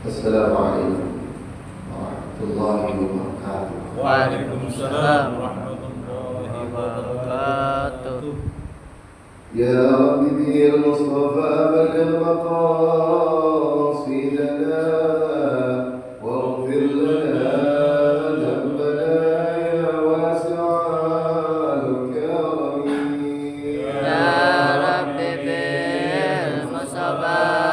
Assalamualaikum warahmatullahi wabarakatuh. Waalaikumsalam warahmatullahi wabarakatuh. Ya Rabbi bil Mustafa balligh maqasidana waghfir lana dhanbana ya wasi'al karami. Ya Rabbi bil Mustafa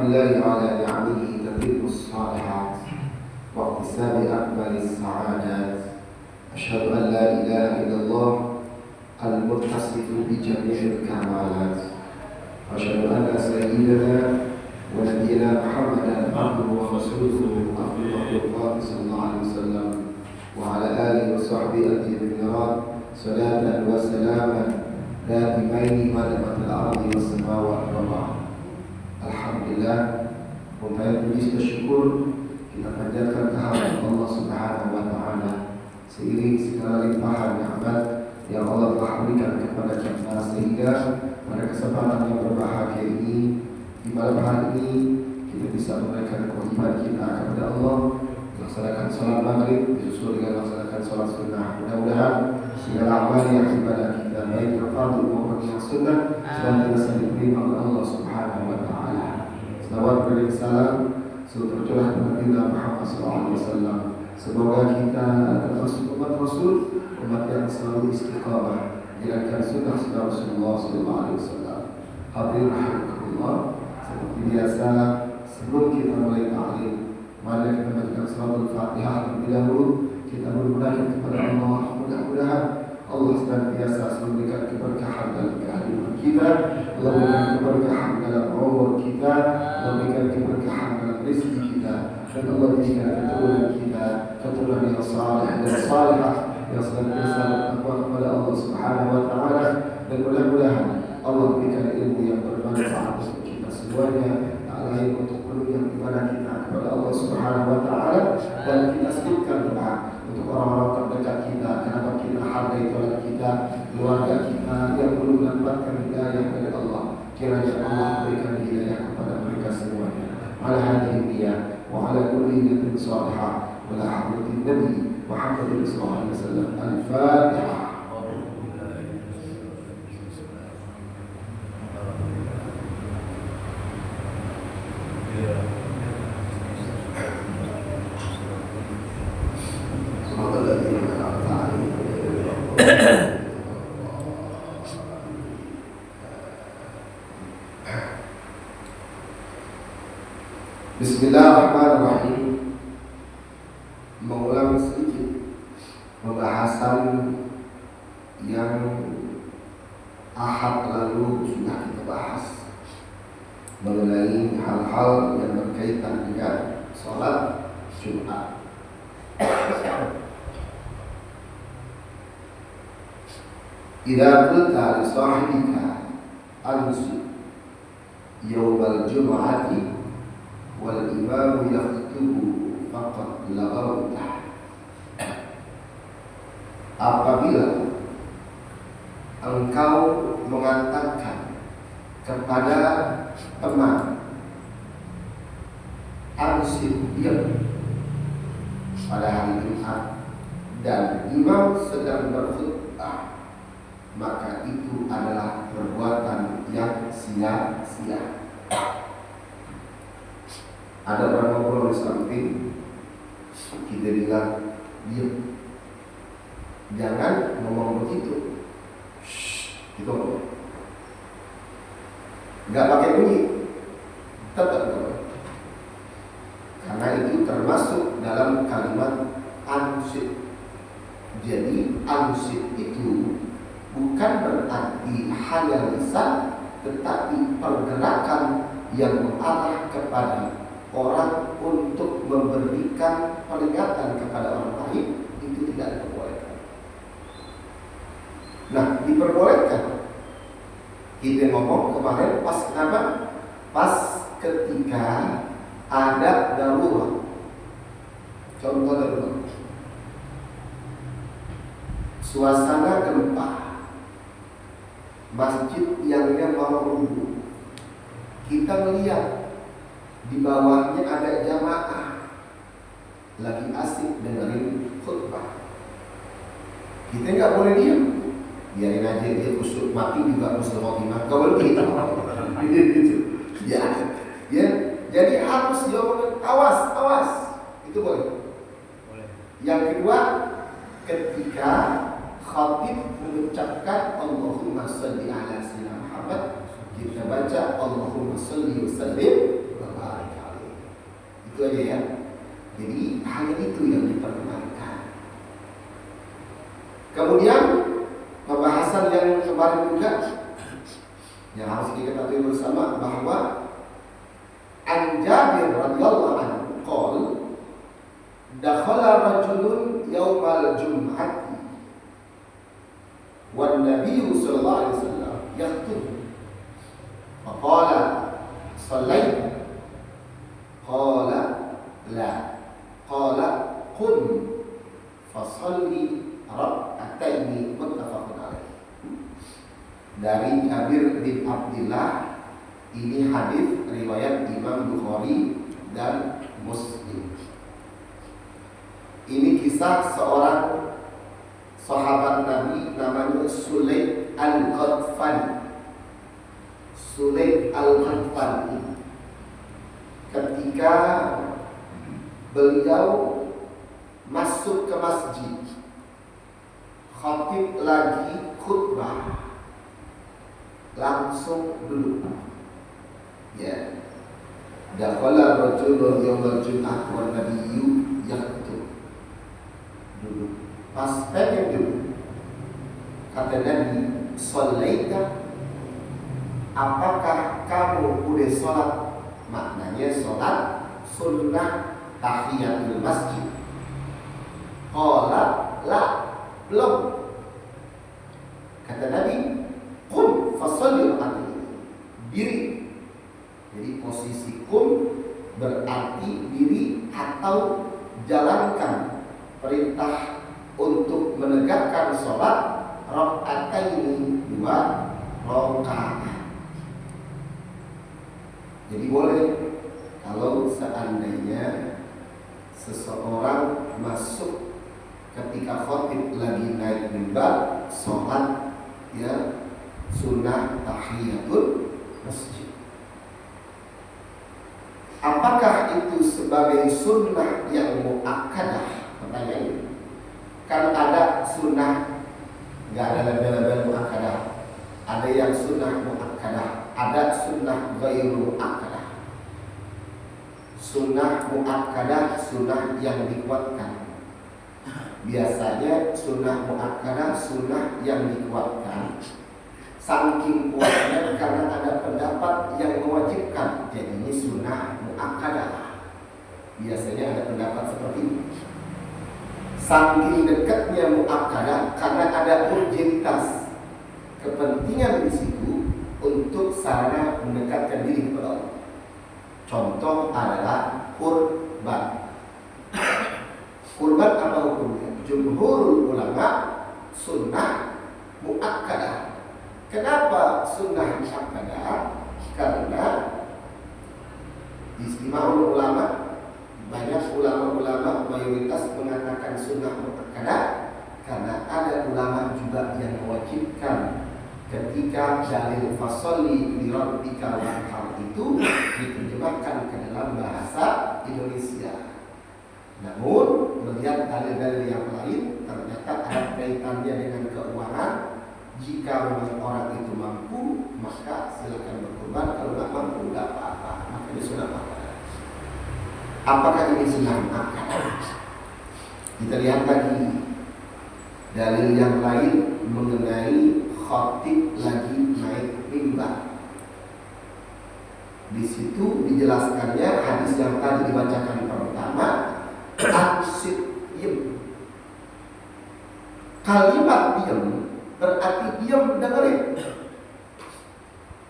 بالله على نعمه تتم الصالحات واكتساب أكمل السعادات. أشهد أن لا إله إلا الله المتصف بجميع الكمالات. أشهد أن سيدنا ونبينا محمدا عبده ورسوله أفضل الله صلى الله عليه وسلم وعلى آله وصحبه الطيبين صلاة وسلاما دائمين مدى الأرض والسماوات والأرض. Alhamdulillah, membayar puji syukur kita panjatkan kehadirat Allah Subhanahu wa taala seiring segala limpahan nikmat yang Allah telah berikan kepada kita, sehingga pada kesempatan yang berbahagia ini di malam hari ini kita bisa menunaikan kewajiban kita kepada Allah, melaksanakan salat maghrib disusul dengan melaksanakan salat sunnah. Mudah-mudahan segala amal yang ibadah kita baik yang fardhu maupun yang sunnah senantiasa diterima oleh Allah Subhanahu wa taala. Salawat beri salam semoga tercurah kepada Nabi Muhammad SAW. Semoga kita termasuk umat Rasul, umat yang selalu istiqamah menjalankan sunnah Rasulullah SAW. Hadirin rahimakumullah, seperti biasa sebelum kita mulai ta'lim, mari kita bacakan suratul Fatihah terlebih dahulu. Kita bermunajat kepada Allah, mudah-mudahan Allah senantiasa memberikan keberkahan dalam kehidupan kita, Allah memberikan keberkahan dalam umur kita, Allah memberikan keberkahan dalam rezeki kita, dan Allah jadikan keturunan kita keturunan yang saleh dan salihah yang senantiasa bertakwa kepada Allah Subhanahu wa taala, dan mudah-mudahan Allah berikan ilmu yang bermanfaat untuk kita semuanya, tak lain untuk menunjang ibadah kita kepada Allah Subhanahu wa taala, dan kita selipkan doa untuk orang-orang terdekat kita, kerabat kita, hargai tolak kita, keluarga kita yang belum mendapatkan hidayah dari Allah. Kiranya Allah berikan hidayah kepada mereka semuanya. Ala hadhihi niyah wa ala kulli niyatin salihah wa la hadratin Nabi Muhammad sallallahu alaihi wasallam. Al-Fatihah. Bismillahirrahmanirrahim. Mengulang sedikit pembahasan yang Ahad lalu sudah kita bahas mengenai hal-hal yang berkaitan dengan sholat Jumat. Idza qulta li sahibika ansi yawmal jum'ati wal imamu yaktubu faqad laghawta. Apabila engkau mengatakan kepada teman ansib diam pada hari Jumat dan imam sedang berkhutbah, maka itu adalah perbuatan yang sia-sia. Ada orang ngobrol di samping, kita bilang diam, jangan ngomong begitu, gitu ngomong, nggak pakai bunyi, tetap ngomong, karena itu termasuk dalam kalimat ansib. Jadi ansib itu bukan berarti hanya lisan, tetapi pergerakan yang mengarah kepada orang untuk memberikan peringatan kepada orang lain, itu tidak diperbolehkan. Nah, diperbolehkan. Kita ngomong kemarin pas kenapa? Pas ketika ada darurat. Contoh darurat. Suasana gempa. Masjid yang mau runtuh. Kita melihat di bawahnya ada jamaah lagi asik dengerin khutbah. Kita nggak boleh diam, biarin aja dia kusuk mati juga musuh khotimah. Nggak boleh gitu, gitu. Ya. Jadi harus diomongin awas, itu boleh. Yang kedua, ketika khatib mengucapkan Allahumma sholli ala sayyidina Muhammad, kita baca Allahumma sholli wa sallim barik alaihi. Itu aja ya. Jadi hanya itu yang diperkenankan. Kemudian pembahasan yang kemarin juga yang harus diketahui bersama bahwa An Jabir radhiyallahu anhu qala dakhala rajulun yaumal jum'ati wan nabiy sallallahu alaihi wasallam yaktub faqala sallaita qala la qala qum fasalli rak'ataini muttafaqun alaih. Dari Jabir bin Abdullah, ini hadis riwayat Imam Bukhari dan Muslim. Ini kisah seorang sahabat Nabi namanya Sulaik Al-Ghatfani. Sulaik Al-Ghatfani ketika beliau masuk ke masjid, khatib lagi khutbah, langsung duduk. Ya, dakhala rajulun yawmal jum'ah wan nabiyyu yaktub. Duduk. Pas pengen duduk, kata Nabi, shallaita, apakah kamu udah sholat? Maknanya sholat sunnah tahiyatul masjid. Qala la, belum. Kata Nabi, qum fasalli rak'ataini, diri. Jadi posisi qum berarti diri atau jalankan perintah untuk menegakkan sholat rak'ataini, 2 rakaat. Jadi boleh kalau seandainya seseorang masuk ketika khatib lagi naik mimbar sholat ya sunnah tahiyatul masjid. Apakah itu sebagai sunnah yang muakkadah? Pertanyaannya, kan ada sunnah nggak ada label-label muakkadah, ada yang sunnah muakkadah, ada sunnah ghairu muakkadah. Sunnah muakkadah, sunnah yang dikuatkan. Biasanya sunnah muakkadah, sunnah yang dikuatkan. Saking kuatnya karena ada pendapat yang mewajibkan, jadi ini sunnah muakkadah. Biasanya ada pendapat seperti ini. Saking dekatnya muakkadah karena ada urgenitas, kepentingan di situ untuk sarana mendekatkan diri kepada Allah. Contoh adalah kurban. Kurban apa hukumnya? Jumhurul ulama sunnah muakkadah. Kenapa sunnah muakkadah? Karena ijma'ul ulama, banyak ulama-ulama mayoritas mengatakan sunnah muakkadah karena ada ulama juga yang mewajibkan ketika dalil fasolli li rabbika wanhar itu diterjemahkan ke dalam bahasa Indonesia. Namun melihat dalil-dalil yang lain ternyata ada kaitannya dengan keuangan. Jika memang orang itu mampu, maka silakan berkorban. Kalau nggak mampu, nggak apa-apa. Maka ini sunnah muakkadah. Apakah ini sunnah muakkadah? Kita lihat lagi dalil yang lain mengenai khatib lagi naik mimbar. Di situ dijelaskannya hadis yang tadi dibacakan pertama, aksid diem. Kalimat diem berarti diam dengerin.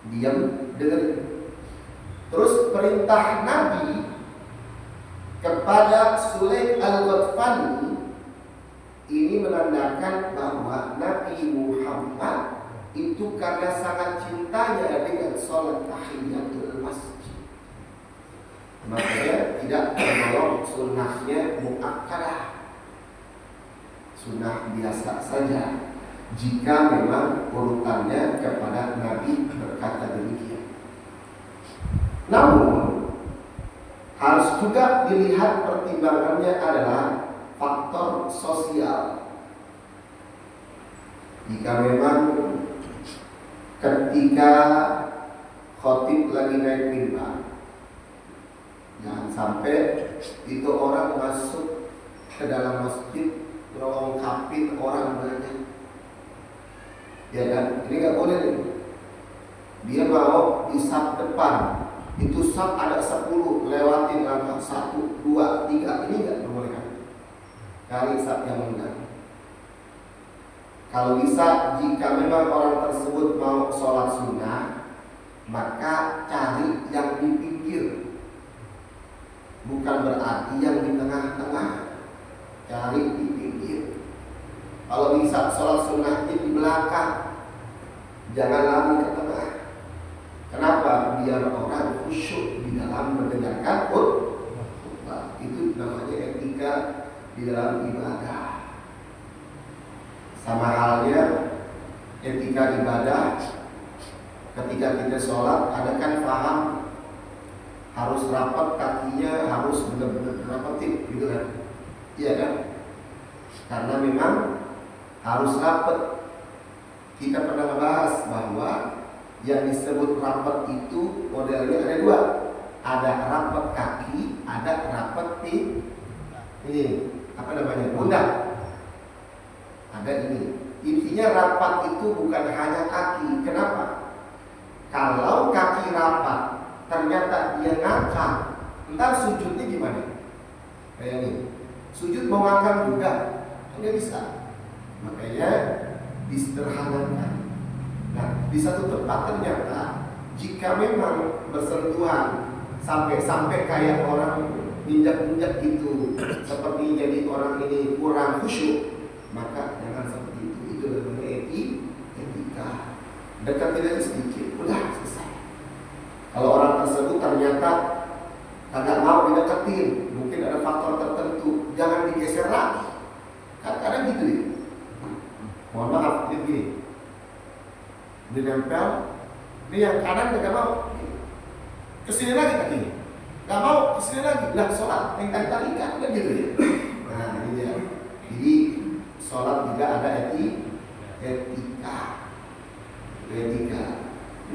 Diam dengerin. Terus perintah Nabi kepada Sulaik Al-Ghatfani ini menandakan bahwa Nabi Muhammad itu karena sangat cintanya dengan sholat tahiyatul masjid, makanya tidak tergolong sunnahnya muakkadah, sunnah biasa saja. Jika memang urutannya kepada Nabi berkata demikian. Namun harus juga dilihat pertimbangannya adalah faktor sosial. Jika memang ketika khatib lagi naik mimbar, Jangan sampai itu orang masuk ke dalam masjid melengkapi orang banyak. Ya kan? Ini nggak boleh nih. Dia mau di saf depan, itu saf ada 10, lewatin langkah 1, 2, 3, ini nggak diperbolehkan. Cari saf yang enggak. Kalau bisa, jika memang orang tersebut mau sholat sunnah, maka cari yang di pinggir, bukan berarti yang di tengah-tengah. Cari di pinggir. Kalau bisa sholat sunnahnya di belakang, jangan lari ke tengah. Kenapa? Biar orang khusyuk di dalam mendengarkan khutbah. Itu namanya etika di dalam ibadah. Sama halnya etika ibadah, ketika kita sholat, ada kan paham harus rapat kakinya, harus benar-benar rapetin, gitu kan? Iya kan? Karena memang harus rapat. Kita pernah bahas bahwa yang disebut rapat itu modelnya ada 2. Ada rapat kaki, ada rapat ini apa namanya, pundak. Ada ini. Intinya rapat itu bukan hanya kaki. Kenapa? Kalau kaki rapat, ternyata dia ngangkat, entar sujudnya gimana? Kayak ini. Sujud mau ngangkat juga, nggak bisa. Makanya disederhanakan. Nah, di satu tempat ternyata jika memang bersentuhan sampai kayak orang injak-injak itu, seperti jadi orang ini kurang khusyuk, maka jangan seperti itu. Itu namanya etika. Deketin aja sedikit, udah selesai. Kalau orang tersebut ternyata agak mau dideketin, mungkin ada faktor tertentu, jangan digeser lagi. Kadang-kadang gitu ya. Mohon maaf, gini. Dinempel, ini yang kanan nggak mau, kesini lagi kakinya, nggak mau kesini lagi, lah sholat yang tadi kan gitu ya. Nah ini dia. Jadi sholat juga ada etika.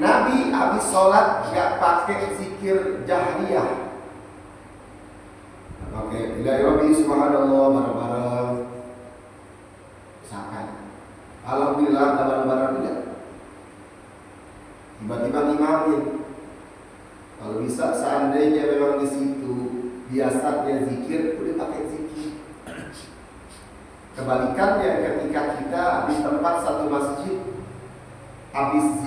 Nabi habis sholat nggak pakai zikir jahriyah. Oke, ilahi rabbi subhanallah bareng-bareng. Misalkan, alhamdulillah bareng-bareng tidak. Tiba-tiba imamin. Kalau bisa seandainya memang di situ biasanya zikir, udah pakai zikir. Kebalikannya ketika kita di tempat satu masjid habis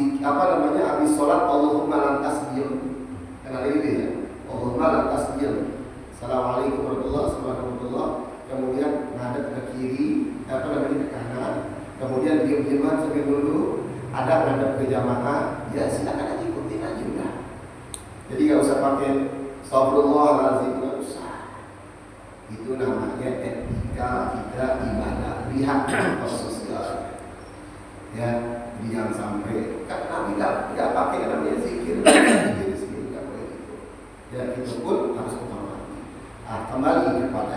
habis sholat Allahumma lantas diam. Kenal ini ya? Allahumma lantas diam. Assalamualaikum warahmatullahi wabarakatuh. Kemudian ngadep ke kiri, ke kanan. Kemudian diam-diaman sambil dulu. Ada ngadep ke jamaah, ya silakan aja ikutin aja udah. Jadi nggak usah pakai astagfirullahaladzim, nggak usah. Itu namanya etika kita ibadah. Lihat sosial. Ya, jadi jangan sampai kan Nabi nggak pakai namanya zikir, zikir sendiri nggak boleh gitu. Ya itu pun harus menghormati. Nah, kembali kepada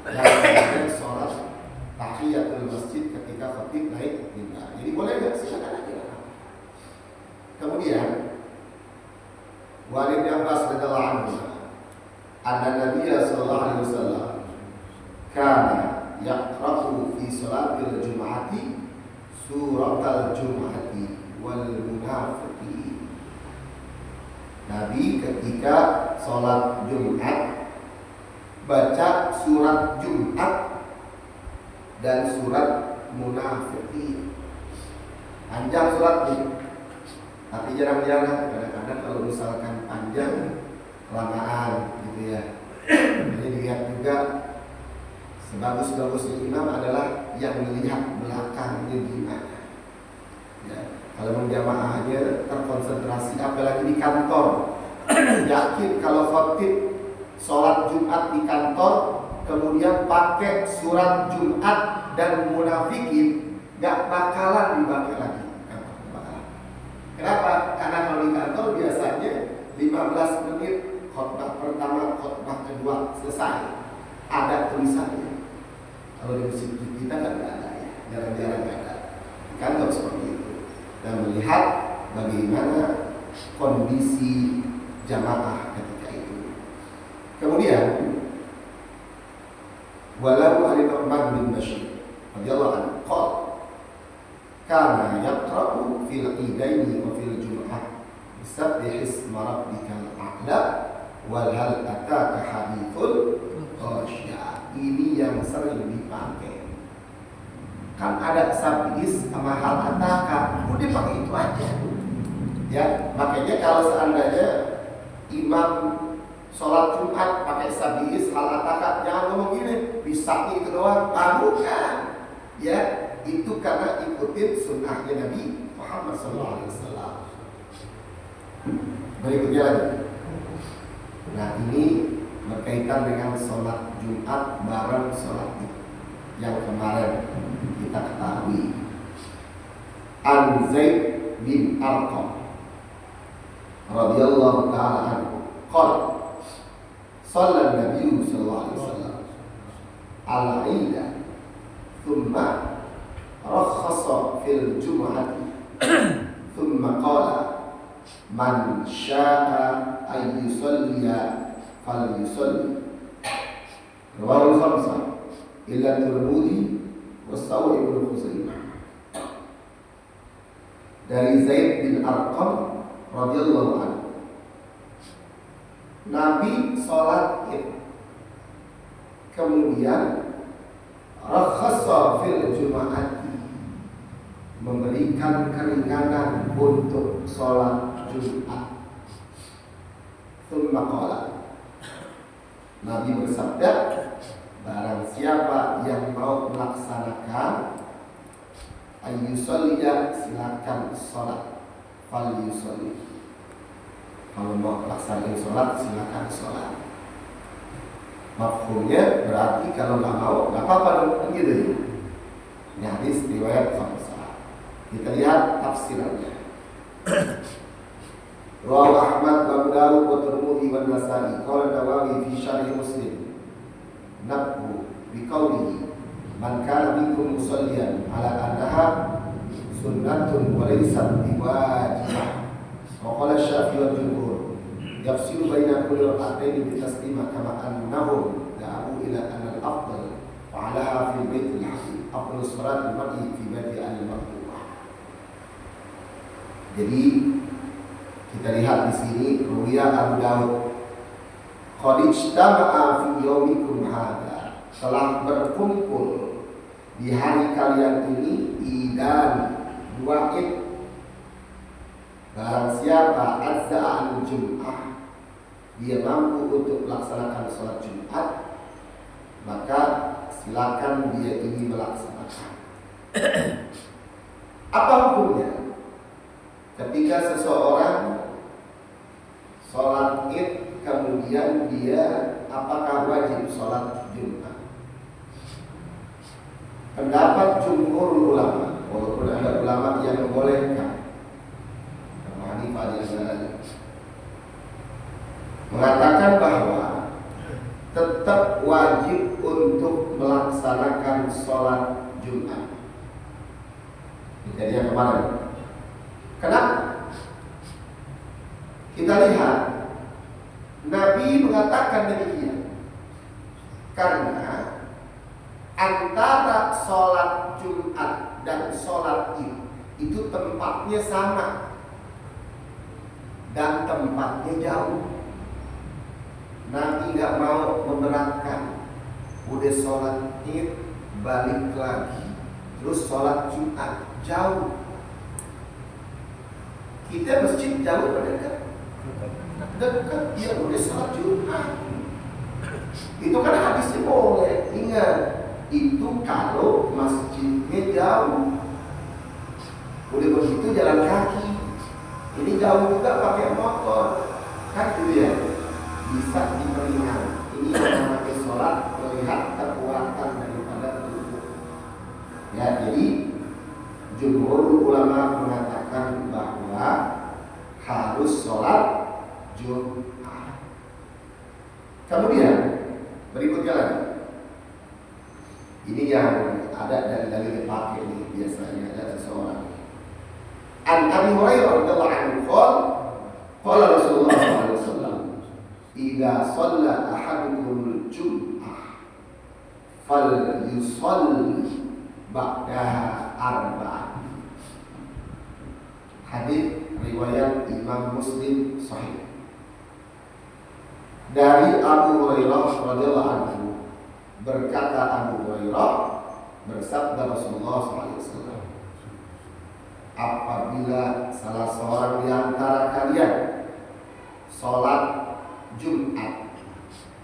yang sholat tahiyatul masjid ketika khatib naik mimbar. Jadi boleh nggak? Silakan aja. Kemudian Walid Abbas radhiyallahu anhu, anna Nabi sallallahu alaihi wasallam kana yaqra'u fi salatil jum'ati suratal jum'ati wal munafiqin. Nabi ketika sholat Jumat baca surat Jumat dan surat munafiqin. Panjang suratnya, tapi jarang-jarang. Kadang-kadang kalau misalkan panjang kelamaan gitu ya. Jadi dilihat juga sebagus-bagusnya imam adalah yang melihat belakangnya gimana. Ya, kalau menjamaahnya terkonsentrasi, apalagi di kantor. Yakin kalau khotib sholat Jumat di kantor, kemudian pakai surat Jumat dan munafikin, gak bakalan dipakai lagi. Kenapa? Karena kalau di kantor biasanya 15 menit khotbah pertama, khotbah kedua selesai. Ada tulisannya. Kalau di masjid kita kan tidak ada ya, jarang-jarang ada. Di kantor seperti itu. Dan melihat bagaimana kondisi jamaah ketika itu. Kemudian walau Ali Nu'man bin Bashir radhiyallahu anhu qala kana yaqra'u fil idaini wa fil jum'ah bisabbih isma rabbikal a'la wal hal ataka hadithul ghasyiyah. Ini yang sering dipakai. Kan ada sabis sama hal ataka, udah pakai itu aja. Ya, makanya kalau seandainya imam sholat Jumat pakai sabis hal ataka, jangan ngomong gini, bisa itu doang. Bukan. Ya, itu karena ikutin sunnahnya Nabi Muhammad SAW. Berikutnya lagi. Nah, ini berkaitan dengan sholat Jumat bareng sholat Id yang kemarin kita ketahui. An Zaid bin Arqam radhiyallahu ta'ala anhu qala shalla an-nabiy sallallahu alaihi wasallam al-'ida thumma rakhasa fil jum'ati thumma qala man syaa'a an yusalliya falyusalli. Rawahu al-khamsah illa Tirmidzi wa Sa'id bin Khuzaimah. Dari Zaid bin Arqam radhiyallahu anhu, Nabi sholat Id, kemudian rakhasa fil jum'ati, memberikan keringanan untuk sholat Jumat. Tsumma qala, Nabi bersabda, barang siapa yang mau melaksanakan ayyusalliya, silakan sholat, fal yusalli. Kalau mau melaksanakan sholat, silakan sholat. Mafhumnya berarti kalau nggak mau, nggak apa-apa dong, gitu ya. Ini hadis riwayat Khamsah. Kita lihat tafsirannya. Rawahu Ahmad wa Abu Dawud wa Tirmidzi wa Nasa'i. Qala Nawawi fi Syarh Muslim, nabbu bi qawlihi man kana minkum musalliyan ala annaha sunnatun wa laysat biwajibah. Wa qala Syafi'i wal jumhur yafsilu baina kulli rak'atayn bi taslimah kama annahum da'u ila anna al-afdal fa'alaha fi baitil hakim afdalu salat al-mar'i fi baiti al-maktubah. Jadi kita lihat di sini riwayat Abu Dawud, qad ijtama'a fi yaumikum hadza, telah berkumpul di hari kalian ini idan, dua id. Barang siapa azza'an Jum'ah, dia mampu untuk melaksanakan sholat Jumat, maka silakan dia ini melaksanakan. Apa hukumnya? Ketika seseorang sholat Id kemudian dia apakah wajib sholat Jumat? Pendapat jumhur ulama, walaupun ada ulama yang membolehkan, mengatakan bahwa tetap wajib untuk melaksanakan sholat Jumat. Jadi yang kemarin. Kenapa? Kita lihat Nabi mengatakan demikian karena antara sholat Jumat dan sholat Id itu tempatnya sama dan tempatnya jauh. Nabi nggak mau memberatkan, udah sholat Id balik lagi, terus sholat Jumat jauh. Kita masjid jauh pada dekat, dia udah sholat Jumat. Itu kan hadisnya boleh. Ingat, itu kalau masjidnya jauh. Udah begitu jalan kaki. Ini jauh juga pakai motor, kan gitu ya. Bisa diperingat. Ini yang namanya sholat melihat kekuatan daripada tubuh. Ya, jadi jumhur ulama mengatakan bahwa harus sholat Jumat. Kemudian berikutnya lagi, ini yang ada dari dipakai ini biasanya ada seseorang. An Abi Hurairah radhiyallahu anhu qala Rasulullah sallallahu alaihi wasallam idza shalla ahadukumul jum'ah fal yusalli ba'daha arba'ah. Hadis riwayat Imam Muslim sahih. Dari Abu Hurairah radhiyallahu anhu, berkata Abu Hurairah, bersabda Rasulullah SAW, apabila salah seorang di antara kalian sholat Jumat,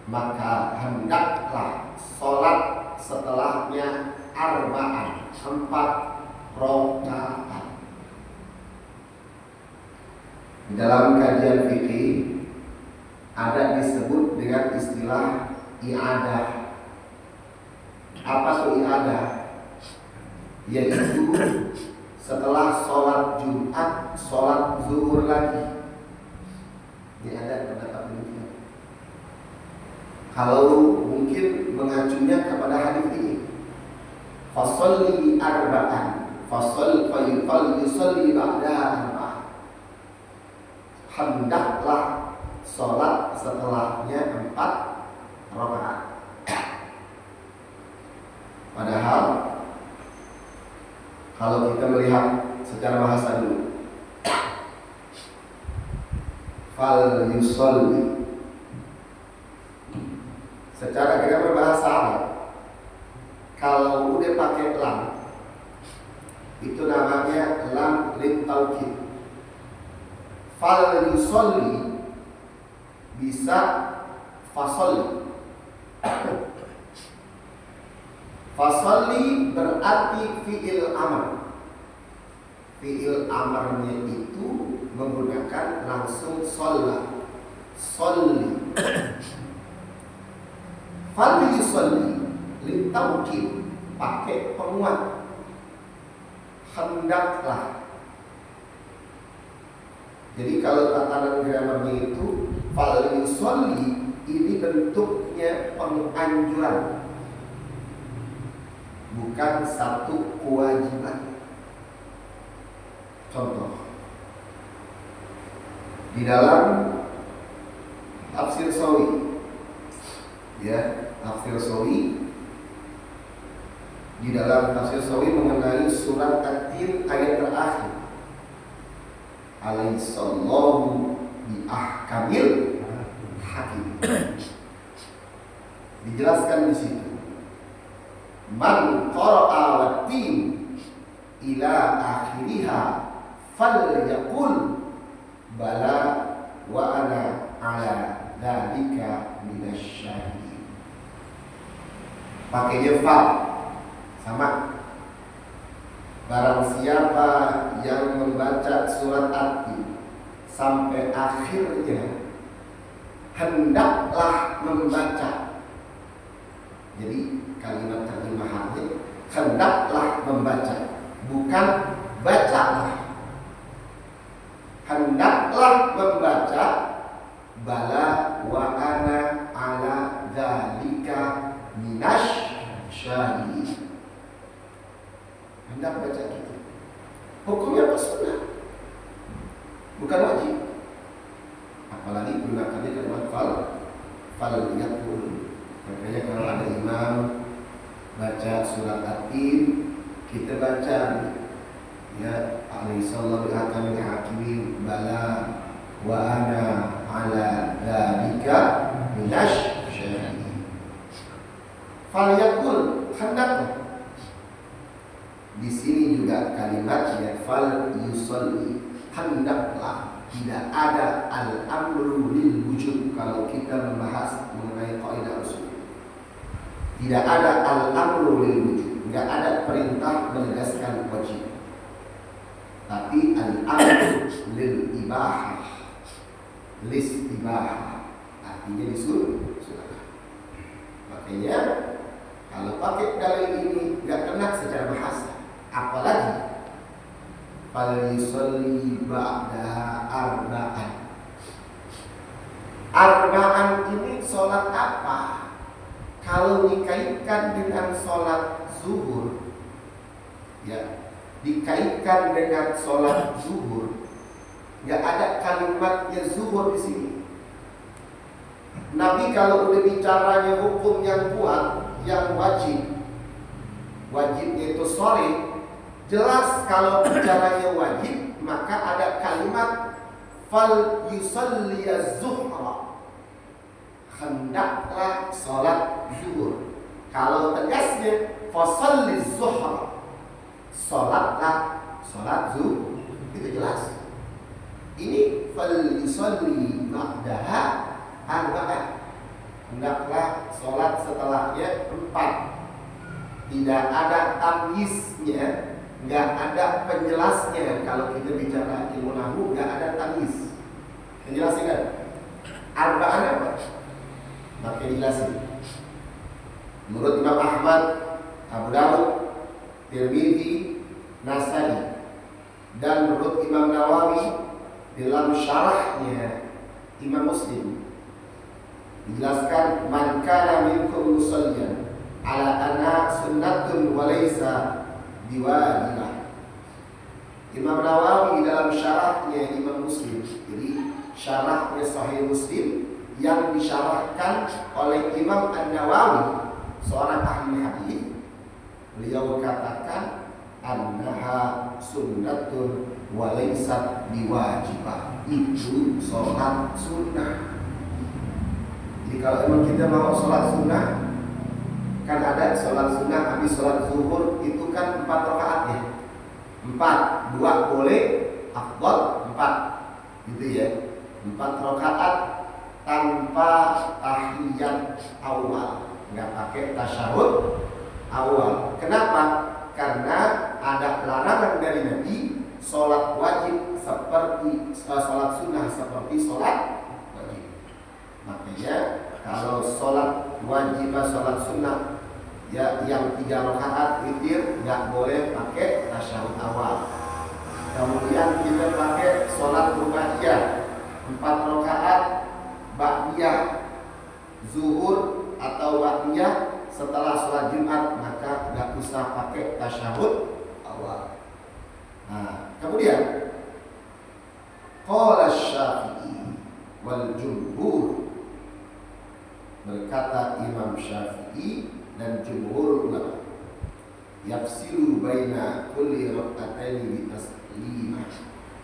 maka hendaklah sholat setelahnya arba'an, 4 rakaat. Di dalam kajian fikih ada disebut dengan istilah i'adah. Apa itu i'adah? Yaitu setelah sholat Jumat, sholat zuhur lagi. Ini ada pendapat demikian. Kalau mungkin mengacunya kepada hadis ini, fasolli arba'an, fasol yusolli ba'da arba'an. Hendaklah sholat setelahnya 4 rakaat. Padahal kalau kita melihat secara bahasa dulu, fal yusolli, secara kita berbahasa Arab, kalau udah pakai lam, itu namanya lam lit taukid. Fal yusolli bisa fasolli. Fasolli berarti fi'il amr. Fi'il amarnya itu menggunakan langsung sholla, solli. Fal yusolli litaukid, pakai penguat, hendaklah. Jadi kalau tatanan gramarnya itu fal yusolli, ini bentuknya penganjuran, bukan satu kewajiban. Contoh, di dalam tafsir Sawi, ya, tafsir Sawi, di dalam tafsir Sawi mengenai surat At-Tin ayat terakhir, alaihissallahu bi ahkamil hakim. Dijelaskan di situ, man qara'a wat-tin ila akhiriha falyaqul bala wa ana ala dzalika minasyahidin. Pakainya fa sama. Barang siapa yang membaca surat At-Tin sampai akhirnya, hendaklah membaca. Jadi kalimat terjemahannya hendaklah membaca, bukan bacalah. Hendaklah membaca, bala wa ana ala dzalika minasyahidin. Hendak baca gitu. Hukumnya apa? Sunnah, bukan wajib. Apalagi gunakannya kalimat fal yaqul. Makanya kalau ada imam baca surat At-Tin, kita baca, ya, alaihissallahu bihakamil hakimin bala wa ana ala dzalika minasyahidin. Fal yaqul, hendaklah. Di sini juga kalimatnya fal yusolli, hendaklah. Tidak ada al-amru lil wujub kalau kita membahas mengenai kaidah usul. Tidak ada al-amru lil wujub, tidak ada perintah menegaskan wajib. Tapi al-amru lil ibahah, lis ibahah, artinya disuruh. Makanya kalau pakai dalil ini nggak kena secara bahasa. Apalagi fal yusolli ba'da arba'an. Arba'an ini sholat apa? Kalau dikaitkan dengan sholat zuhur, ya, dikaitkan dengan sholat zuhur, nggak ada kalimatnya zuhur di sini. Nabi kalau udah bicaranya hukum yang kuat, yang wajib, wajibnya itu sore, jelas kalau bicaranya wajib, maka ada kalimat fal yusalliya zuhra, hendaklah sholat zuhur. Kalau tegasnya fasalli zuhra, sholatlah sholat zuhur, itu jelas. Ini fal yusalli ba'daha arba'ah, hendaklah sholat setelahnya 4. Tidak ada tamyiznya, nggak ada penjelasnya. Kalau kita bicara ilmu nahwu, nggak ada tamyiz. Penjelasin kan? Arba'ah apa? Maka dijelasin. Menurut Imam Ahmad, Abu Dawud, Tirmidzi, Nasai, dan menurut Imam Nawawi dalam syarahnya Imam Muslim dijelaskan man kana minkum musalliyan ala anna sunnatun wa laysa biwajibah. Imam Nawawi dalam syarahnya Imam Muslim, jadi syarahnya Sahih Muslim yang disyarahkan oleh Imam An-Nawawi, seorang ahli hadis, beliau katakan annaha sunnatun wa laysat biwajibah, itu sholat sunnah. Jadi kalau emang kita mau sholat sunnah, kan ada sholat sunnah habis sholat zuhur itu kan 4 rakaat ya, 4, 2 boleh, afdal 4, gitu ya, 4 rakaat tanpa tahiyat awal, nggak pakai tasyahud awal. Kenapa? Karena ada larangan dari Nabi sholat wajib seperti sholat sunnah seperti sholat wajib. Makanya kalau sholat wajib sholat sunnah ya yang 3 rakaat witir nggak boleh pakai tasyahud awal. Kemudian kita pakai sholat rubaiyah 4 rakaat ba'diyah zuhur atau ba'diyah setelah sholat Jumat, maka nggak usah pakai tasyahud awal. Nah, kemudian qala Syafi'i wal jumhur, berkata Imam Syafi'i dan jumhur ulama, yafsilu baina kulli rak'ataini bi taslimah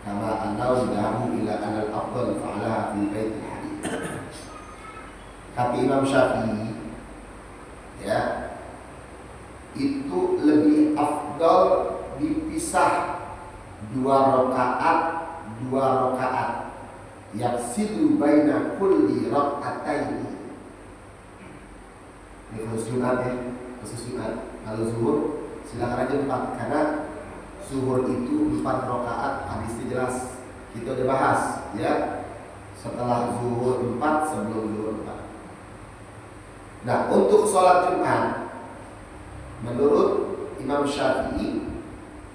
kama annahu dahu ila anal afdal fa'ala fi baitil hadits. Kata Imam Syafi'i, ya, itu lebih afdal dipisah 2 rakaat yafsilu baina kulli rak'ataini. Ini khusus Jumat ya, khusus Jumat. Kalau zuhur silakan aja 4, karena zuhur itu 4 rakaat, hadisnya jelas. Kita udah bahas ya, setelah zuhur 4, sebelum zuhur 4. Nah, untuk sholat Jumat menurut Imam Syafi'i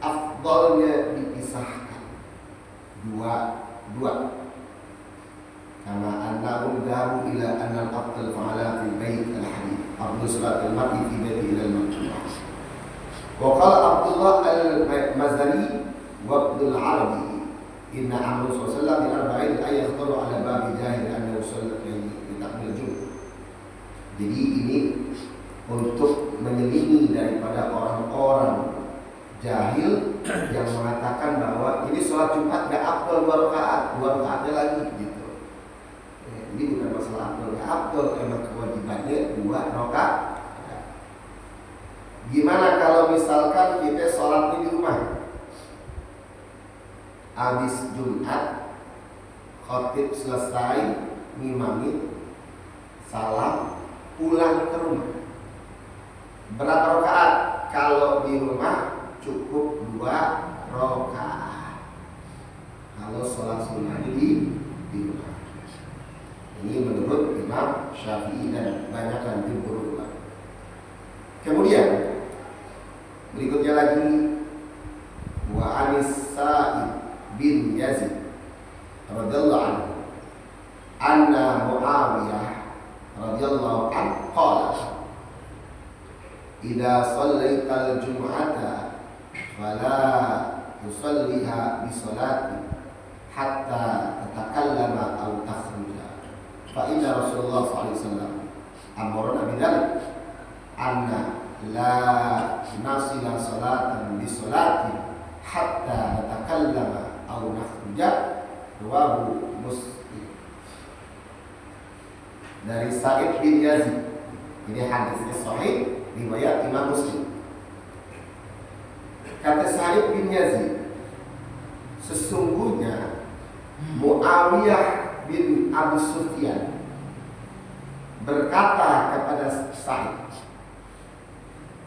afdalnya dipisahkan 2. Kama annahu dahu ila anna al-afdal fa'ala fi bait al-hadith afdal salat al-mar'i fi bait ila al-maktubah. Wa qala Abdullah al-Mazani wa Abdul Arabi inna amru sallallahu alaihi wasallam ay yakhtaru ala babi jahil annahu sallallahu alaihi takmil Jumat. Jadi ini untuk menyelingi daripada orang-orang jahil yang mengatakan bahwa ini sholat Jumat gak afdal 2 rakaatnya lagi gitu. Ini bukan masalah afdal gak afdal, emang kewajibannya 2 rakaat. Gimana kalau misalkan kita sholatnya di rumah, habis Jumat khotib selesai, ngimami, salam, pulang ke rumah, berapa rakaat? Kalau di rumah cukup 2 rakaat. Kalau sholat sunnah di rumah. Ini menurut Imam Syafi'i dan banyakkan jumhur ulama. Kemudian berikutnya lagi wa Anis Sa'id bin Yazid radhiyallahu anhu anna Muawiyah radhiyallahu anhu qala idza shallaital jum'ata fala tusalliha bi salati hatta tatakallama aw takhruja fa inna Rasulullah sallallahu alaihi wasallam amrana bidzalik anna la nasila salatan bi salatin hatta natakallama aw nakhruja, rawahu Muslim. Dari Sa'id bin Yazid, ini hadisnya sahih riwayat Imam Muslim. Kata Sa'id bin Yazid, sesungguhnya Muawiyah bin Abu Sufyan berkata kepada Sa'id,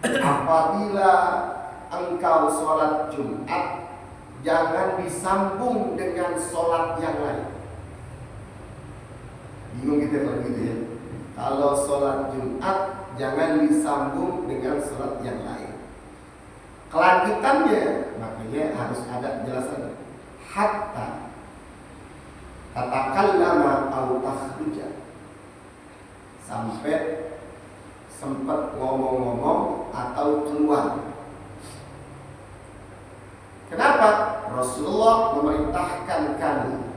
apabila engkau sholat Jumat, jangan disambung dengan sholat yang lain. Bingung kita kalau gitu ya. Kalau sholat Jumat, jangan disambung dengan sholat yang lain. Kelanjutannya, makanya harus ada penjelasan. Hatta tatakallama aw takhruja, sampai sempat ngomong-ngomong atau keluar. Kenapa? Rasulullah memerintahkan kami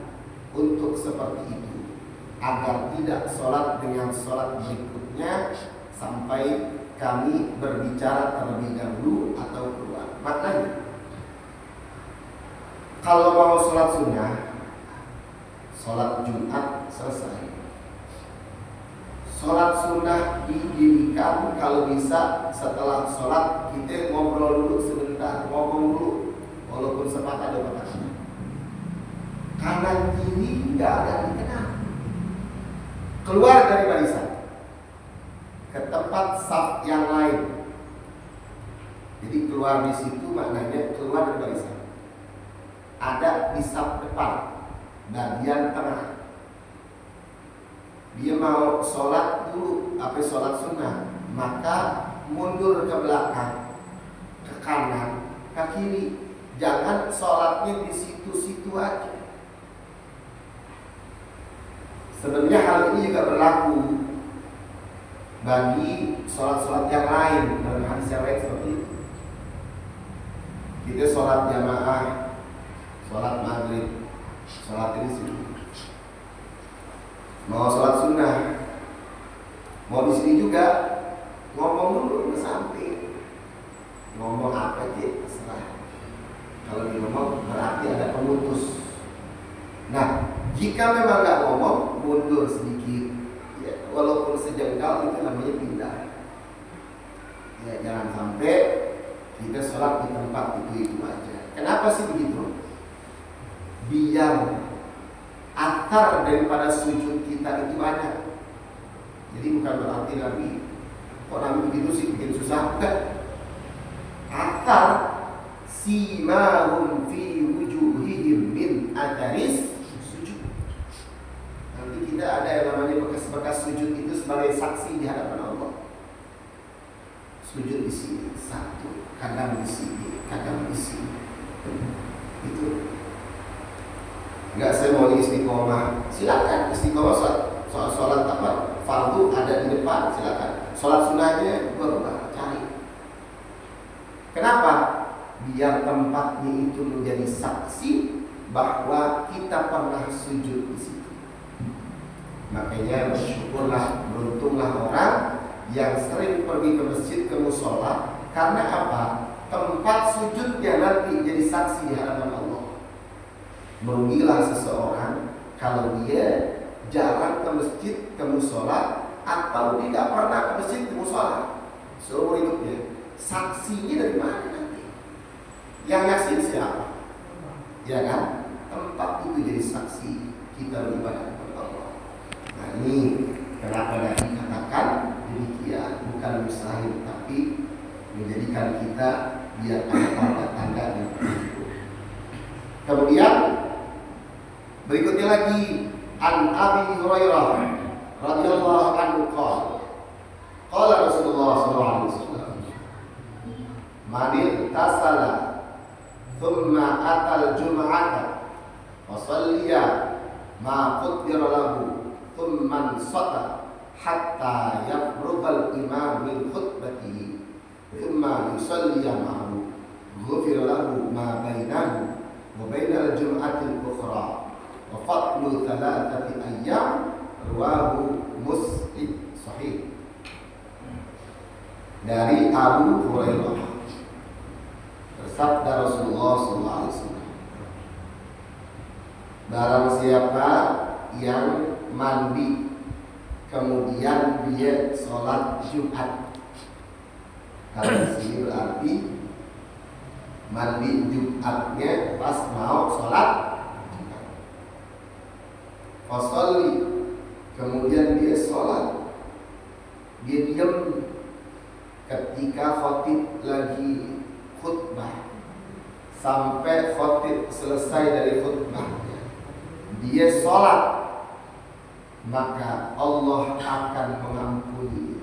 untuk seperti itu, agar tidak sholat dengan sholat berikutnya sampai kami berbicara terlebih dahulu atau keluar. Maknanya, kalau mau sholat sunnah, sholat Jumat selesai. Sholat sunnah didirikan kalau bisa setelah sholat kita ngobrol dulu sebentar, ngomong dulu, walaupun sepatah dua patah. Kanan kiri nggak ada dikenal. Keluar dari barisan ke tempat saf yang lain. Jadi keluar di situ maknanya keluar dari barisan. Ada di saf depan, bagian tengah. Dia mau sholat dulu, sholat sunnah, maka mundur ke belakang, ke kanan, ke kiri. Jangan sholatnya di situ-situ aja. Sebenarnya hal ini juga berlaku bagi sholat-sholat yang lain. Dalam hadis yang lain seperti itu. Kita sholat jamaah, sholat maghrib, sholat di sini. Mau sholat sunnah, mau di sini juga, ngomong dulu ke samping. Ngomong apa aja terserah. Kalau di ngomong berarti ada pemutus. Nah, jika memang nggak ngomong, mundur sedikit, ya, walaupun sejengkal itu namanya pindah. Ya, jangan sampai kita sholat di tempat itu aja. Kenapa sih begitu? Biar akar daripada sujud kita itu ada. Jadi bukan berarti Nabi, kok Nabi begitu sih bikin susah, enggak. Akar simahum fi wujuhihim min atharis sujud. Nanti kita ada yang namanya bekas-bekas sujud itu sebagai saksi di hadapan Allah. Sujud di sini satu, kadang di sini, kadang di sini. Itu. Enggak, saya mau istiqomah, silakan istiqomah sholat apa fardu ada di depan, silakan. Sholat sunnahnya berubah, cari. Kenapa? Biar tempatnya itu menjadi saksi bahwa kita pernah sujud di situ. Makanya bersyukurlah, beruntunglah orang yang sering pergi ke masjid, ke musola. Karena apa? Tempat sujudnya nanti jadi saksi di hadapan Allah. Merugilah seseorang kalau dia jarang ke masjid, ke musola, atau tidak pernah ke masjid, ke musola seumur hidupnya. Saksinya dari mana nanti? Yang nyaksiin siapa? Ya kan? Tempat itu jadi saksi kita beribadah kepada Allah. Nah, ini kenapa Nabi katakan demikian, bukan mustahil, tapi menjadikan kita biar ada tanda-tanda yang begitu. Kemudian berikutnya lagi, an Abi Hurairah radhiyallahu anhu qala Rasulullah sallallahu alaihi wasallam, man ittasala thumma atal jum'ata wa salliya ma qaddara lahu thumma sata hatta yafrughal imam min khutbatihi thumma yusalliya ma'ahu ghufira lahu ma bainahu wa bainal jum'atil ukhra wa fadlu thalathati ayyam, rawahu Abu Hurairah, bersabda Rasulullah SAW, barang siapa yang mandi kemudian dia sholat Jumat, kalau di sini berarti mandi Jumatnya pas mau sholat Jumat. Fasolli, kemudian dia sholat, dia diam ketika khotib lagi khutbah sampai khotib selesai dari khutbahnya, dia sholat, maka Allah akan mengampuni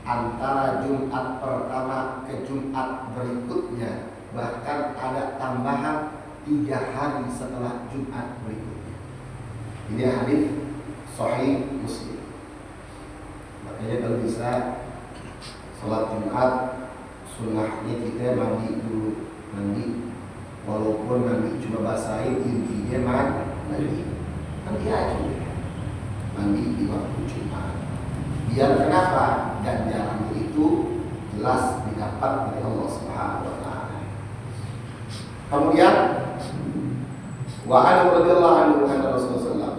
antara Jumat pertama ke Jumat berikutnya, bahkan ada tambahan 3 hari setelah Jumat berikutnya. Ini hadis Sahih Muslim. Makanya kalau bisa sholat Jumat, sunnahnya kita mandi dulu, walaupun mandi cuma basahin, intinya mandi aja, mandi di waktu Jumat. Biar kenapa? Ganjaran itu jelas didapat dari Allah Subhanahu wa taala. Kemudian wa an radhiyallahu anhu anna Rasulullah sallallahu alaihi wasallam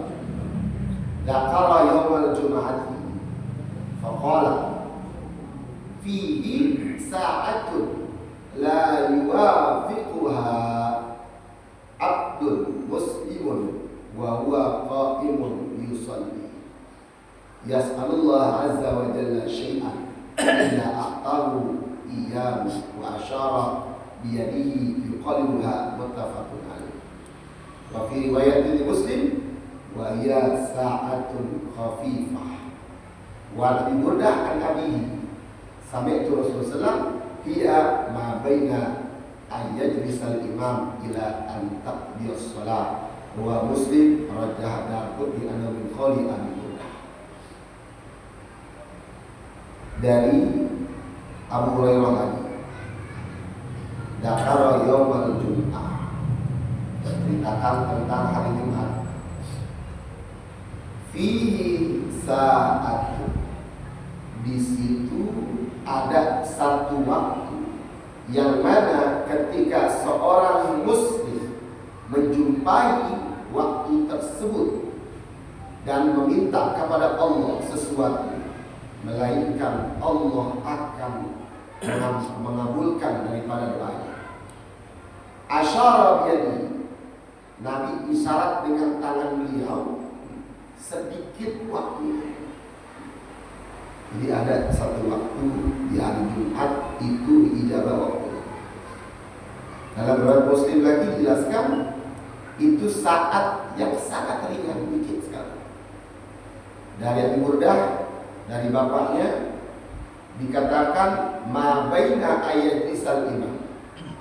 dzakara yaumal jum'ati faqala fihi sa'atun la yuwafiquha abdun muslimun wa huwa qa'imun yusalli yas'alullah azza wa jalla syai'an illa a'tahu iyyahu wa asyara biyadihi yuqallibuha, muttafaqun alaih. Wa fi riwayatin Muslim wa hiya sa'atun khafifah. Wa Abi Burdah an Abihi sami'tu Rasulullah hiya ma baina an yajlisal imam ila an taqdiyas shalah. Wa Muslim rajah Darqutni anna min qawli Abi Burdah. Dari Abu Hurairah lagi, dzakara yaumal jum'ah, menceritakan tentang hari Jumat. Fihi sa'at, di situ ada satu waktu yang mana ketika seorang muslim menjumpai waktu tersebut dan meminta kepada Allah sesuatu, melainkan Allah akan mengabulkan daripada doanya. Asyara biyadi, Nabi isyarat dengan tangan beliau sedikit waktu. Jadi ada satu waktu di hari Jumat itu diijabah waktu. Dalam riwayat Muslim lagi dijelaskan itu saat yang sangat ringan, dikit sekali. Dari Abu Burdah, dari bapaknya, dikatakan ma baina ayatisal imam,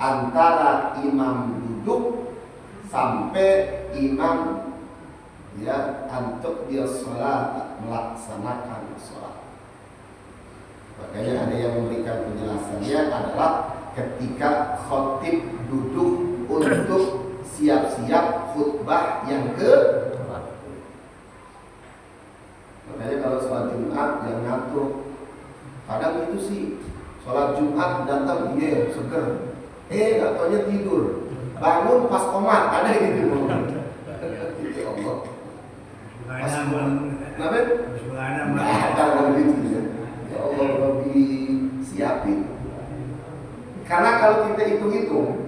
antara imam duduk sampai imam untuk dia sholat, melaksanakan sholat. Makanya ada yang memberikan penjelasannya adalah ketika khotib duduk untuk siap-siap khutbah yang ke-4. Makanya kalau sholat Jumat yang ngatur, kadang itu sih sholat Jumat datang dia seger, gak taunya tidur, bangun pas komat, ada gitu. Ya Allah. Kenapa? Ada gitu ya. Ya Allah, lebih siapin. Karena kalau kita hitung-hitung,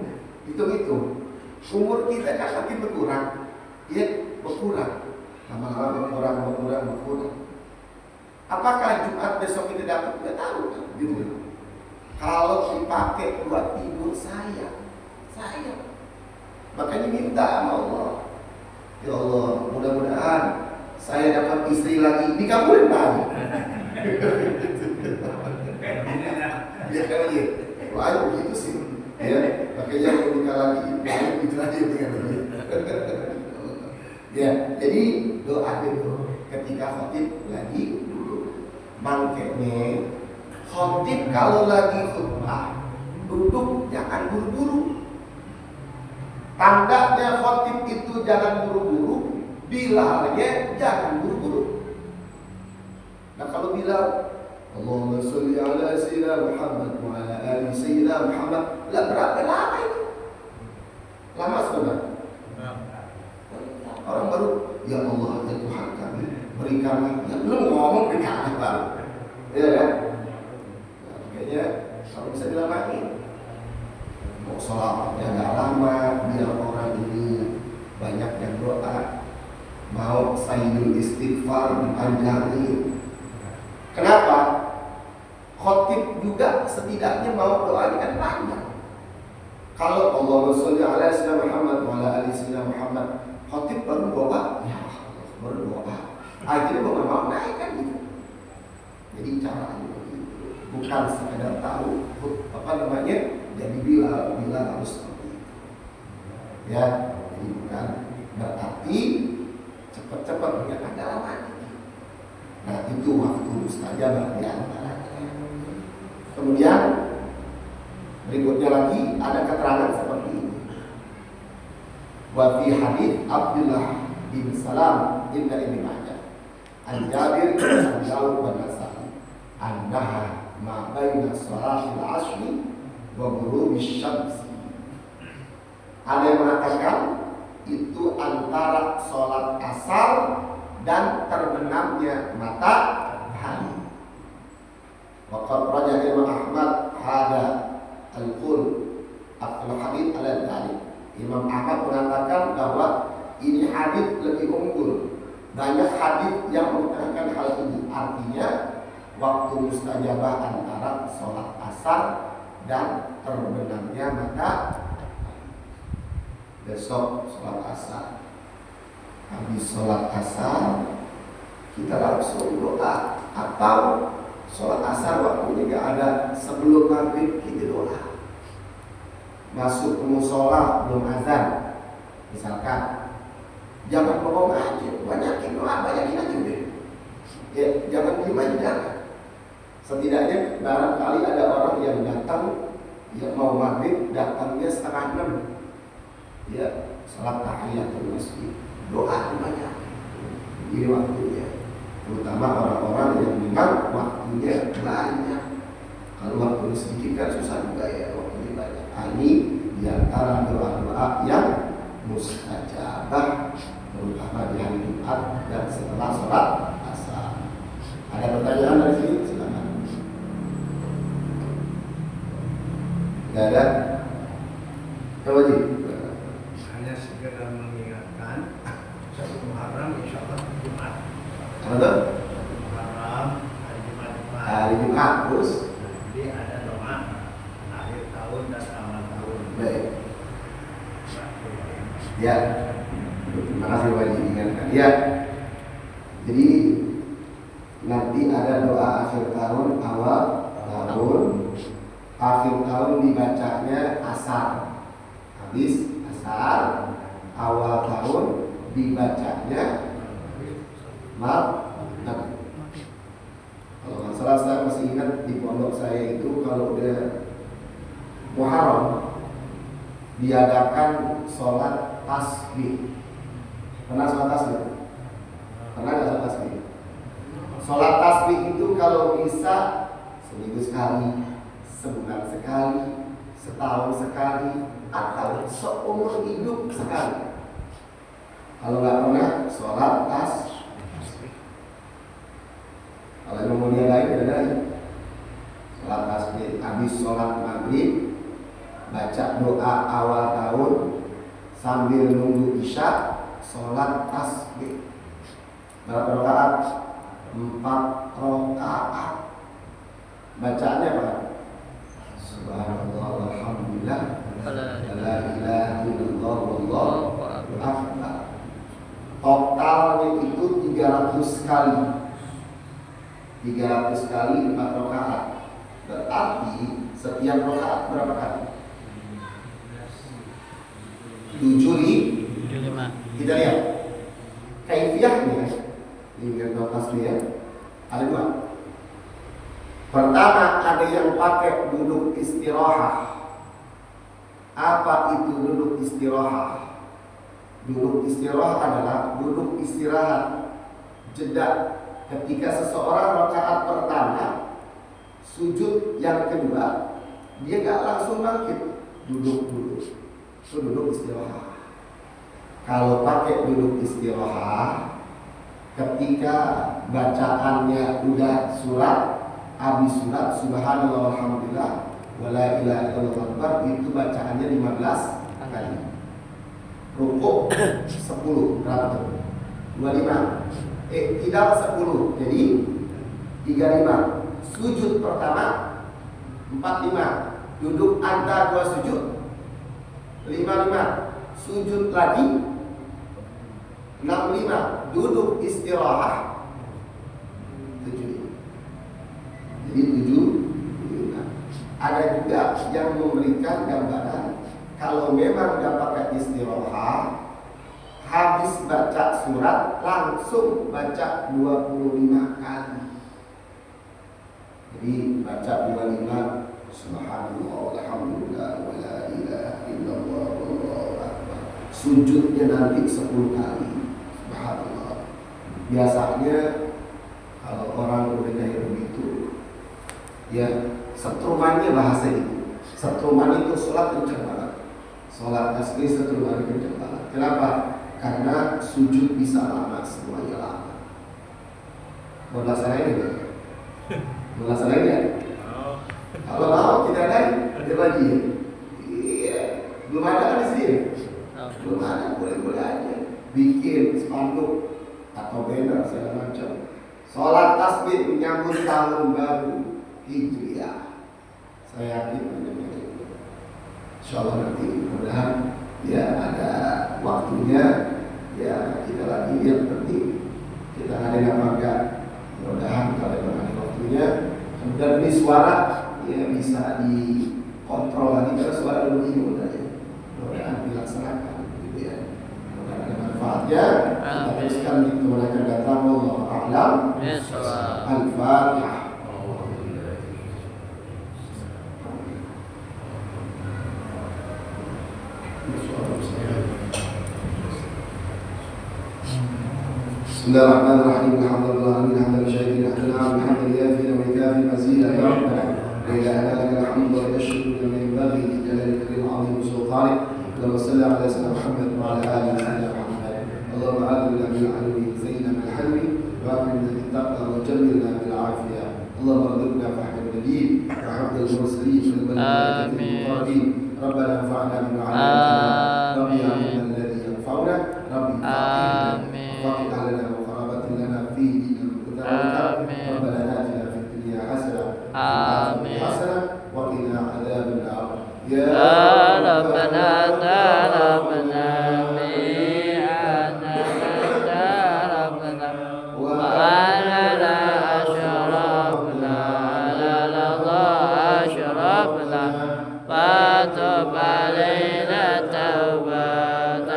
umur kita kan makin berkurang, ya berkurang, lama-lama berkurang. Apakah Jumat besok kita dapat? Nggak tahu kan? Gitu. Kalau dipakai buat tidur sayang. Makanya minta sama Allah, ya Allah, mudah-mudahan saya dapat istri lagi, dikabulin Pak. Ya kan ya, wah begitu sih. Ya, makanya kalau nikah lagi, itu aja dengan dia. Ya, jadi doa itu ketika khotib lagi duduk. Makanya khotib kalau lagi khutbah duduk jangan buru-buru. Tandanya khotib itu jangan buru-buru, bilalnya jangan buru-buru. Nah kalau bilal, Allahumma sholli ala sayyidina Muhammad wa wa ala ali sayyidina Muhammad. Lah berapa lama itu? Lama sebenarnya. Orang baru, ya Allah ya Tuhan kami berikanlah. Ya belum ngomong berikanlah baru. Iya kan? Nah, kayaknya kalau bisa dilamain. Mau sholat yang gak lama, biar orang ini banyak yang doa. Mau sayyidul istighfar dipanjangin. Kenapa? Khotib juga setidaknya mau doanya kan panjang. Kalau Allahumma sholli ala sayyidina Muhammad wa ala ali sayyidina Muhammad, khotib baru doa, ya Allah, baru doa. Akhirnya mau naik kan gitu. Jadi caranya begitu. Bukan sekedar tahu apa namanya, jadi bila harus seperti itu. Ya, jadi bukan berarti cepat-cepat punya kedalaman. Nah itu waktu mustajabah di antaranya. Kemudian berikutnya lagi ada keterangan seperti ini. Wa fi hadits Abdullah bin Salam inda Ibnu Majah an Jabir bin Daud bin Nasai annaha ma baina salatil asri wa ghurubish syams. Ada yang mengatakan itu antara sholat asar dan terbenamnya matahari. Waqad raja Imam Ahmad hada al-qul al-hadits al-dzalik. Imam Ahmad mengatakan bahwa ini hadis lebih unggul. Banyak hadis yang mengatakan hal ini. Artinya waktu mustajabah antara sholat asar dan terbenamnya matahari. Besok sholat asar, habis sholat asar kita langsung doa. Atau sholat asar waktunya gak ada, sebelum maghrib kita doa. Masuk ke musola belum azan, misalkan, jangan bohong aja, banyakin doa, banyakin aja deh. Ya, jangan diem aja, jangan. Setidaknya barangkali ada orang yang datang, yang mau maghrib datangnya 5:30. Ya, salat tahiyatul masjid, doa banyak. Ini waktunya, terutama orang-orang yang memang waktunya banyak. Kalau waktunya sedikit kan susah juga ya, waktunya banyak. Ini diantara doa-doa yang mustajabah, terutama di hari Jumat dan setelah sholat asar. Ada pertanyaan dari sini? Silakan. Tidak ada? Coba Ji. Sekedar mengingatkan satu Muharram insya Allah Jumat. Betul? Muharram hari Jumat. Hari Jumat terus. Jadi ada doa akhir tahun dan awal tahun. Baik. Ya. Terima kasih Pak Ji ingatkan. Ya. Jadi nanti ada doa akhir tahun, awal tahun. Akhir tahun dibacanya asar. Habis asar. Awal tahun dibacanya maghrib. Kalau nggak salah saya masih ingat di pondok saya itu kalau udah Muharram diadakan sholat tasbih. Pernah sholat tasbih? Pernah nggak sholat tasbih? Sholat tasbih itu kalau bisa seminggu sekali, sebulan sekali, setahun sekali, atau seumur hidup sekali. Kalau nggak pernah sholat tasbih. Kalau mau dia lain ada sholat tasbih. Habis sholat maghrib baca doa awal tahun sambil nunggu isya sholat tasbih. Berapa rakaat? 4 rakaat. Bacaannya apa? Subhanallah walhamdulillah la ilaha illallah wallahu akbar. Totalnya itu 300 kali. 300 kali 4 rakaat. Berarti setiap rakaat berapa kali? 75. Kita lihat kaifiyahnya. Ini tasbih ya. Ada 2. Pertama ada yang pakai duduk istirahat. Apa itu duduk istirahat? Duduk istirahat adalah duduk istirahat jeda ketika seseorang rakaat pertama sujud yang kedua dia nggak langsung bangkit, duduk dulu, itu duduk istirahat. Kalau pakai duduk istirahat, ketika bacaannya udah surat, habis surat subhanallah walhamdulillah wala ilaha illallah akbar, itu bacaannya 15 kali. Rukuk 10, berapa tuh? 25. Tidak 10, jadi 35. Sujud pertama 45. Duduk antara dua sujud 55. Sujud lagi 65. Duduk istirahat 75. Jadi 75. Ada juga yang memberikan gambaran kalau memang dapat istirahat, habis baca surat langsung baca 25 kali. Jadi baca 25 subhanallah walhamdulillah wala ilaha illallah wallahu akbar. Sujudnya nanti 10 kali. Subhanallah. Biasanya kalau orang udah kayak begitu, ya setrumannya bahasa itu. Setruman itu sholat kencang banget. Sholat asli setruman kencang banget. Kenapa? Karena sujud bisa lama, semuanya lama. Mau laksanain ya? Mau laksanain ya? Kalau mau kita ada lagi. Iya, belum ada kan di sini? Belum ada, boleh-boleh aja. Bikin spanduk atau banner segala macam. Sholat tasbih menyambut tahun baru Hijriah. Saya yakin insyaallah nanti mudah-mudahan ya ada waktunya, ya kita lagi lihat nanti kita ada apa enggak. Mudah-mudahan kalau ada waktunya, kemudian ini suara ya bisa dikontrol lagi karena suara dulu ini udah ya. Mudah-mudahan dilaksanakan gitu ya. Mudah-mudahan ada manfaatnya. Kita teruskan di kemudian akan datang. Wallahu a'lam. Al-Fatihah. Bismillahirrahmanirrahim. Alhamdulillah hamdan syai'in ahna bihamdi yafina wa kafi mazida ya rabbana la ilaha illa anta wa nashhadu an la ilaha illa anta al-azim sultani. Allahumma salli ala sayyidina Muhammad wa ala ali sayyidina Muhammad. Allahumma adina bil alwi zayyina bil halwi wa akrimna bil taqwa wa jammilna bil afiyah. Allahumma rzuqna fahma al-nabiy wa hamd al-mursalin wal malaikati al-muqarrabin. Rabbana anfa'na bima 'allamtana wa bi'ilmina alladhi yanfa'una. Rabbi faqina lana wa qarabatin lana fi dinina Rabbana atina fid dunya hasanah wa fil akhirati hasanah wa qina adzaban nar. Ya Rabbana taqabbal minna rabbana wa ala ashrafna ala ashrafna wa tub alaina tawbatan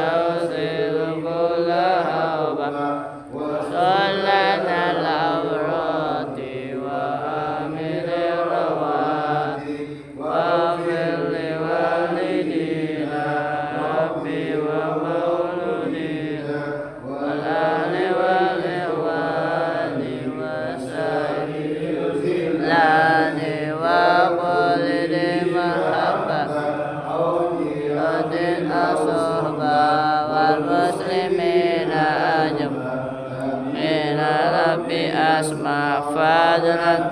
asma fadlan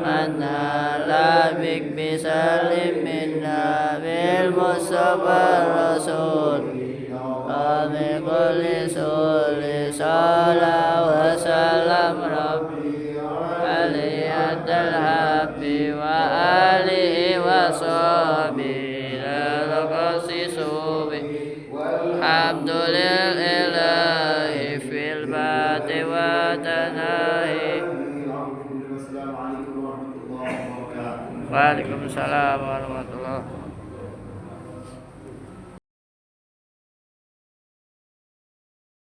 anna labik bisalim minna bil mustafa rasul abi kulli sulli salam wa salam rabbi aliyadal habbi wa alihi wa sahbihi la qasisu bi alhamdulillahi fil bati wa tanahi. Waalaikumsalam warahmatullahi wabarakatuh.